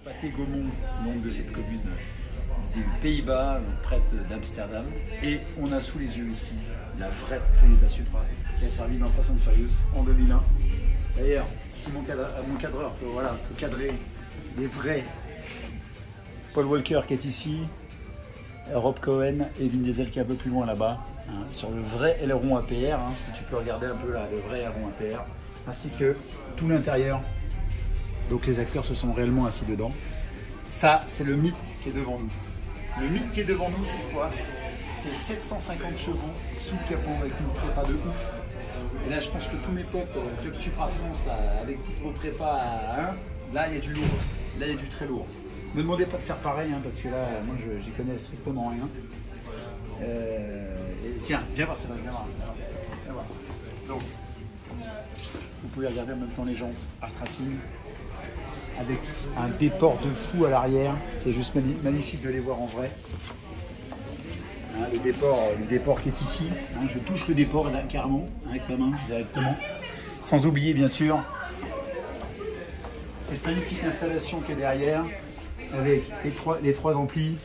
Pâté Gaumont, donc de cette commune des Pays-Bas, près d'Amsterdam. Et on a sous les yeux ici la vraie Toyota Supra qui a servi dans Fast and Furious en 2001. D'ailleurs, si mon cadreur peut cadrer les vrais Paul Walker qui est ici, Rob Cohen et Vin Diesel qui est un peu plus loin là-bas, hein, sur le vrai aileron APR, hein, si tu peux regarder un peu là, le vrai aileron APR, ainsi que tout l'intérieur. Donc les acteurs se sont réellement assis dedans. Ça, c'est le mythe qui est devant nous. Le mythe qui est devant nous, c'est quoi? C'est 750 chevaux sous le capot avec une prépa de ouf. Et là, je pense que tous mes potes, Club Supra France, là, avec toutes vos prépas à 1, là, il y a du lourd. Là, il y a du très lourd. Ne me demandez pas de faire pareil, hein, parce que là, moi, j'y connais strictement rien. Tiens, viens voir, ça va, viens voir. Viens voir. Donc, vous pouvez regarder en même temps les jantes Art Racing, avec un déport de fou à l'arrière. C'est juste magnifique de les voir en vrai. Hein, le déport qui est ici. Hein, je touche le déport là, carrément, avec ma main, directement. Sans oublier, bien sûr, cette magnifique installation qui est derrière, avec les trois amplis,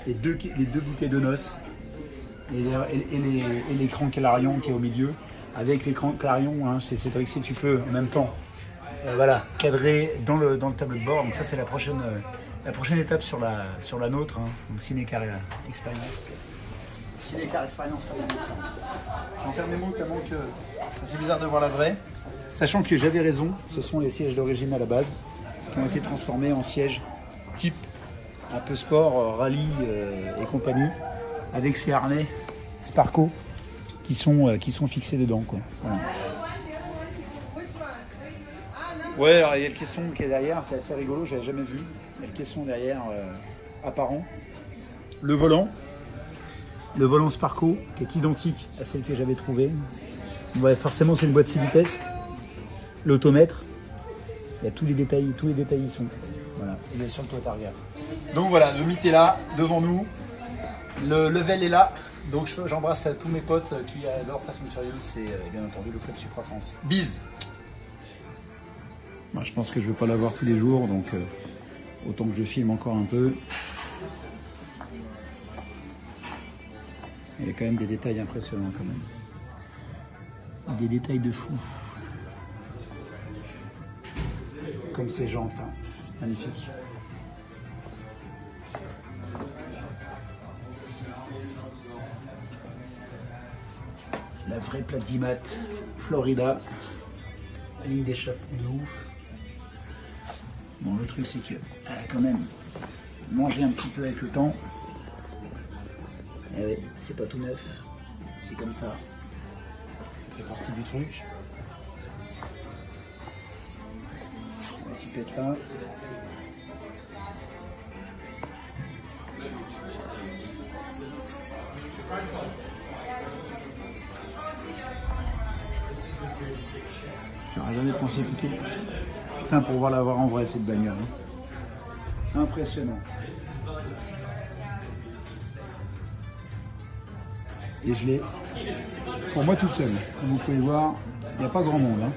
les deux bouteilles de noces et l'écran Clarion qui est au milieu. Avec l'écran Clarion, hein, c'est vrai que si tu peux en même temps voilà, cadrer dans le tableau de bord. Donc ça c'est la prochaine étape sur la nôtre, hein. Donc Cinécar Experience. Cinécar Experience. J'en perds mes mots tellement que c'est bizarre de voir la vraie. Sachant que j'avais raison, ce sont les sièges d'origine à la base qui ont été transformés en sièges type un peu sport, rallye et compagnie, avec ces harnais Sparco qui sont fixés dedans, quoi. Voilà. Ouais, alors il y a le caisson qui est derrière, c'est assez rigolo, je l'avais jamais vu. Il y a le caisson derrière apparent. Le volant Sparco qui est identique à celle que j'avais trouvée. Ouais, forcément c'est une boîte 6 vitesses. L'automètre, il y a tous les détails y sont. Voilà, il est sur le toit Targa. Donc voilà, le mythe est là, devant nous. Le level est là. Donc j'embrasse tous mes potes qui adorent Fast and Furious et bien entendu le Club Supra France. Bise. Moi, je pense que je ne vais pas l'avoir tous les jours, donc autant que je filme encore un peu. Il y a quand même des détails impressionnants quand même. Des détails de fou. Comme ces jantes, hein. Magnifique. La vraie plaque d'IMAT, Florida. La ligne d'échappe de ouf. Bon, le truc c'est que elle a quand même mangé un petit peu avec le temps. Et ouais, c'est pas tout neuf, c'est comme ça. Ça fait partie du truc. Un petit pète là. J'aurais jamais pensé plutôt. Putain, pour voir l'avoir en vrai cette bagnole. Hein. Impressionnant. Et je l'ai pour moi tout seul. Comme vous pouvez voir, il n'y a pas grand monde. Hein.